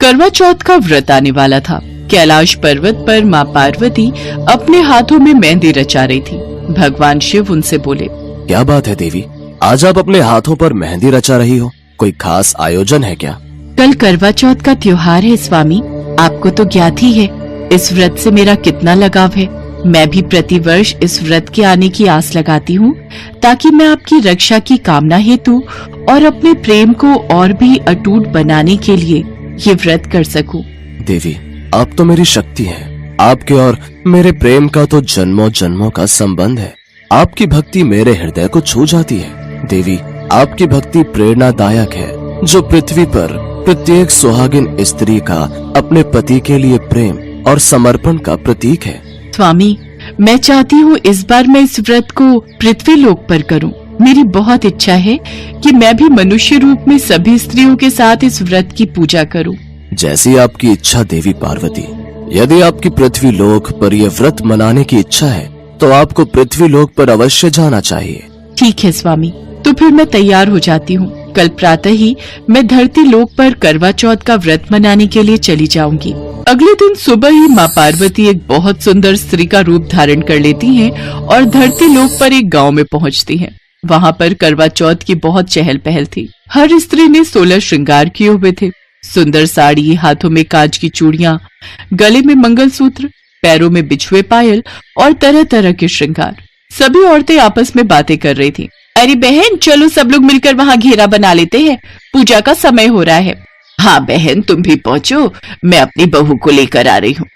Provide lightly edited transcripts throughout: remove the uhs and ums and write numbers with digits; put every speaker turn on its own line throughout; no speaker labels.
करवा चौथ का व्रत आने वाला था। कैलाश पर्वत पर माँ पार्वती अपने हाथों में मेहंदी रचा रही थी। भगवान शिव उनसे बोले,
क्या बात है देवी, आज आप अपने हाथों पर मेहंदी रचा रही हो? कोई खास आयोजन है क्या?
कल करवा चौथ का त्योहार है स्वामी, आपको तो ज्ञात ही है इस व्रत से मेरा कितना लगाव है। मैं भी प्रतिवर्ष इस व्रत के आने की आस लगाती हूँ ताकि मैं आपकी रक्षा की कामना हेतु और अपने प्रेम को और भी अटूट बनाने के लिए ये व्रत कर सकूं।
देवी, आप तो मेरी शक्ति हैं। आपके और मेरे प्रेम का तो जन्मों जन्मों का संबंध है। आपकी भक्ति मेरे हृदय को छू जाती है। देवी, आपकी भक्ति प्रेरणादायक है जो पृथ्वी पर प्रत्येक सुहागिन स्त्री का अपने पति के लिए प्रेम और समर्पण का प्रतीक है।
स्वामी, मैं चाहती हूँ इस बार मैं इस व्रत को पृथ्वी लोक पर करूँ। मेरी बहुत इच्छा है कि मैं भी मनुष्य रूप में सभी स्त्रियों के साथ इस व्रत की पूजा करूँ।
जैसी आपकी इच्छा देवी पार्वती। यदि आपकी पृथ्वी लोक पर यह व्रत मनाने की इच्छा है तो आपको पृथ्वी लोक पर अवश्य जाना चाहिए।
ठीक है स्वामी, तो फिर मैं तैयार हो जाती हूँ। कल प्रातः ही मैं धरती लोक पर करवा चौथ का व्रत मनाने के लिए चली जाऊंगी। अगले दिन सुबह ही माँ पार्वती एक बहुत सुंदर स्त्री का रूप धारण कर लेती हैं और धरती लोक पर एक गांव में पहुंचती हैं। वहां पर करवा चौथ की बहुत चहल पहल थी। हर स्त्री ने 16 श्रृंगार किए हुए थे। सुंदर साड़ी, हाथों में कांच की चूड़ियां, गले में मंगलसूत्र, पैरों में बिछुए पायल और तरह तरह के श्रृंगार। सभी औरतें आपस में बातें कर रही थीं। अरे बहन, चलो सब लोग मिलकर वहाँ घेरा बना लेते हैं, पूजा का समय हो रहा है। हाँ बहन, तुम भी पहुँचो, मैं अपनी बहू को लेकर आ रही हूँ।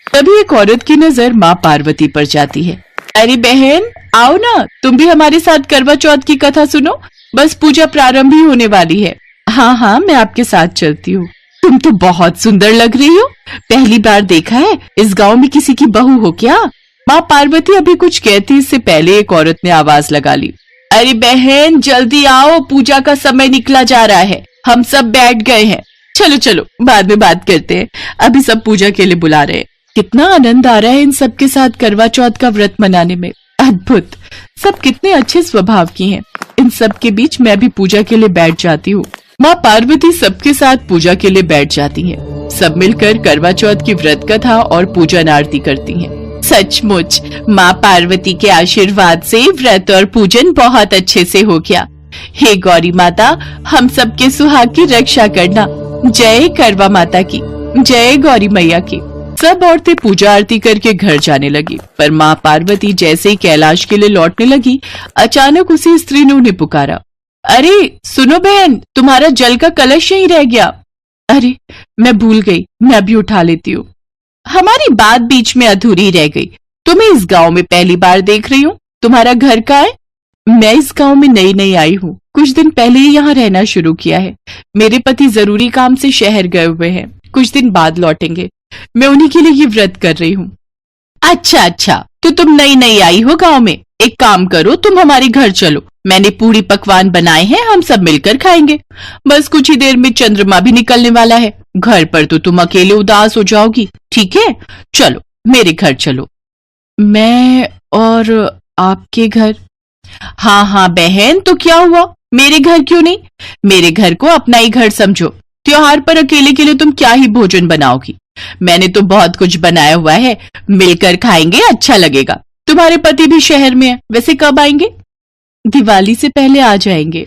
तभी एक औरत की नजर माँ पार्वती पर जाती है। अरे बहन, आओ ना, तुम भी हमारे साथ करवा चौथ की कथा सुनो, बस पूजा प्रारंभ ही होने वाली है। हाँ हाँ, मैं आपके साथ चलती हूँ। तुम तो बहुत सुंदर लग रही हो, पहली बार देखा है, इस गांव में किसी की बहू हो क्या? माँ पार्वती अभी कुछ कहती इससे पहले एक औरत ने आवाज लगा ली। अरे बहन, जल्दी आओ, पूजा का समय निकला जा रहा है, हम सब बैठ गए हैं। चलो चलो, बाद में बात करते हैं, अभी सब पूजा के लिए बुला रहे हैं। कितना आनंद आ रहा है इन सब के साथ करवा चौथ का व्रत मनाने में। अद्भुत, सब कितने अच्छे स्वभाव की हैं। इन सब के बीच मैं भी पूजा के लिए बैठ जाती हूँ। माँ पार्वती सबके साथ पूजा के लिए बैठ जाती हैं। सब मिलकर करवा चौथ की व्रत कथा और पूजन आरती करती हैं। सचमुच माँ पार्वती के आशीर्वाद से व्रत और पूजन बहुत अच्छे से हो गया। हे गौरी माता, हम सबके सुहाग की रक्षा करना। जय करवा माता की, जय गौरी मैया की। सब औरतें पूजा आरती करके घर जाने लगी, पर माँ पार्वती जैसे ही कैलाश के लिए लौटने लगी, अचानक उसी स्त्री ने उन्हें पुकारा। अरे सुनो बहन, तुम्हारा जल का कलश यहीं रह गया। अरे मैं भूल गई, मैं अभी उठा लेती हूँ। हमारी बात बीच में अधूरी रह गई। तुम्हें इस गांव में पहली बार देख रही हूँ, तुम्हारा घर कहाँ है? मैं इस गांव में नई नई आई हूँ, कुछ दिन पहले ही यहाँ रहना शुरू किया है। मेरे पति जरूरी काम से शहर गए हुए हैं, कुछ दिन बाद लौटेंगे। मैं उन्हीं के लिए ये व्रत कर रही हूँ। अच्छा, तो तुम नई नई आई हो गांव में। एक काम करो, तुम हमारे घर चलो, मैंने पूरी पकवान बनाए हैं, हम सब मिलकर खाएंगे। बस कुछ ही देर में चंद्रमा भी निकलने वाला है, घर पर तो तुम अकेले उदास हो जाओगी। ठीक है, चलो मेरे घर चलो। मैं और आपके घर? हाँ बहन, तो क्या हुआ, मेरे घर क्यों नहीं? मेरे घर को अपना ही घर समझो। त्योहार पर अकेले के लिए तुम क्या ही भोजन बनाओगी? मैंने तो बहुत कुछ बनाया हुआ है, मिलकर खाएंगे, अच्छा लगेगा। तुम्हारे पति भी शहर में है, वैसे कब आएंगे? दिवाली से पहले आ जाएंगे।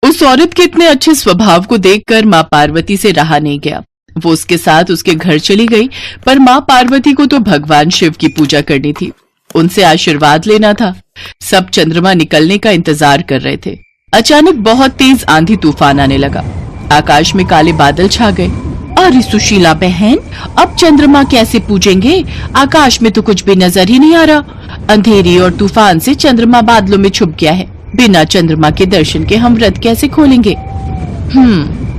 उस औरत के इतने अच्छे स्वभाव को देखकर माँ पार्वती से रहा नहीं गया। वो उसके साथ उसके घर चली गई, पर माँ पार्वती को तो भगवान शिव की पूजा करनी थी, उनसे आशीर्वाद लेना था। सब चंद्रमा निकलने का इंतजार कर रहे थे। अचानक बहुत तेज आंधी तूफान आने लगा, आकाश में काले बादल छा गए। अरे सुशीला बहन, अब चंद्रमा कैसे पूजेंगे? आकाश में तो कुछ भी नजर ही नहीं आ रहा। अंधेरी और तूफान से चंद्रमा बादलों में छुप गया है। बिना चंद्रमा के दर्शन के हम व्रत कैसे खोलेंगे?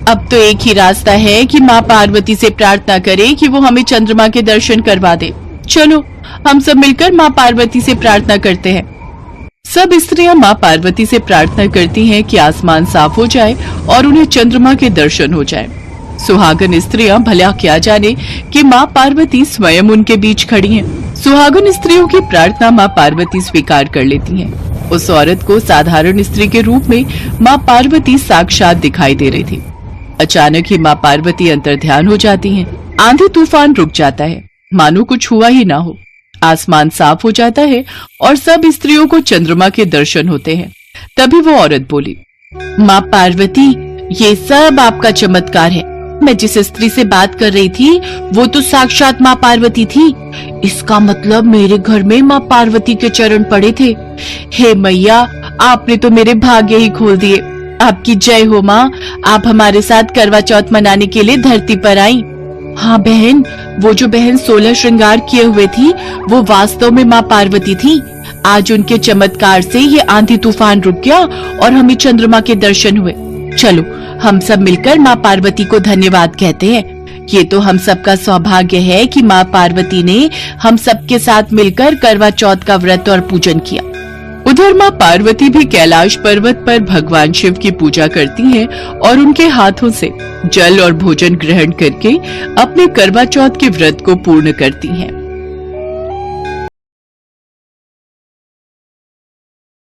अब तो एक ही रास्ता है कि माँ पार्वती से प्रार्थना करें कि वो हमें चंद्रमा के दर्शन करवा दे। चलो हम सब मिलकर माँ पार्वती से प्रार्थना करते हैं। सब स्त्रियां माँ पार्वती से प्रार्थना करती हैं कि आसमान साफ हो जाए और उन्हें चंद्रमा के दर्शन हो जाए। सुहागन स्त्रियां भला क्या जाने कि माँ पार्वती स्वयं उनके बीच खड़ी हैं। सुहागन स्त्रियों की प्रार्थना माँ पार्वती स्वीकार कर लेती हैं। उस औरत को साधारण स्त्री के रूप में माँ पार्वती साक्षात दिखाई दे रही थी। अचानक ही माँ पार्वती अंतर्ध्यान हो जाती हैं। आंधी तूफान रुक जाता है, मानो कुछ हुआ ही ना हो। आसमान साफ हो जाता है और सब स्त्रियों को चंद्रमा के दर्शन होते हैं। तभी वो औरत बोली, माँ पार्वती, ये सब आपका चमत्कार है। मैं जिस स्त्री से बात कर रही थी वो तो साक्षात माँ पार्वती थी। इसका मतलब मेरे घर में माँ पार्वती के चरण पड़े थे। हे मैया, आपने तो मेरे भाग्य ही खोल दिए। आपकी जय हो माँ। आप हमारे साथ करवा चौथ मनाने के लिए धरती पर आई। हाँ बहन, वो जो बहन 16 श्रृंगार किए हुए थी वो वास्तव में माँ पार्वती थी। आज उनके चमत्कार से ये आंधी तूफान रुक गया और हमें चंद्रमा के दर्शन हुए। चलो हम सब मिलकर माँ पार्वती को धन्यवाद कहते हैं। ये तो हम सबका सौभाग्य है कि माँ पार्वती ने हम सबके साथ मिलकर करवा चौथ का व्रत और पूजन किया। उधर माँ पार्वती भी कैलाश पर्वत पर भगवान शिव की पूजा करती हैं और उनके हाथों से जल और भोजन ग्रहण करके अपने करवा चौथ के व्रत को पूर्ण करती हैं।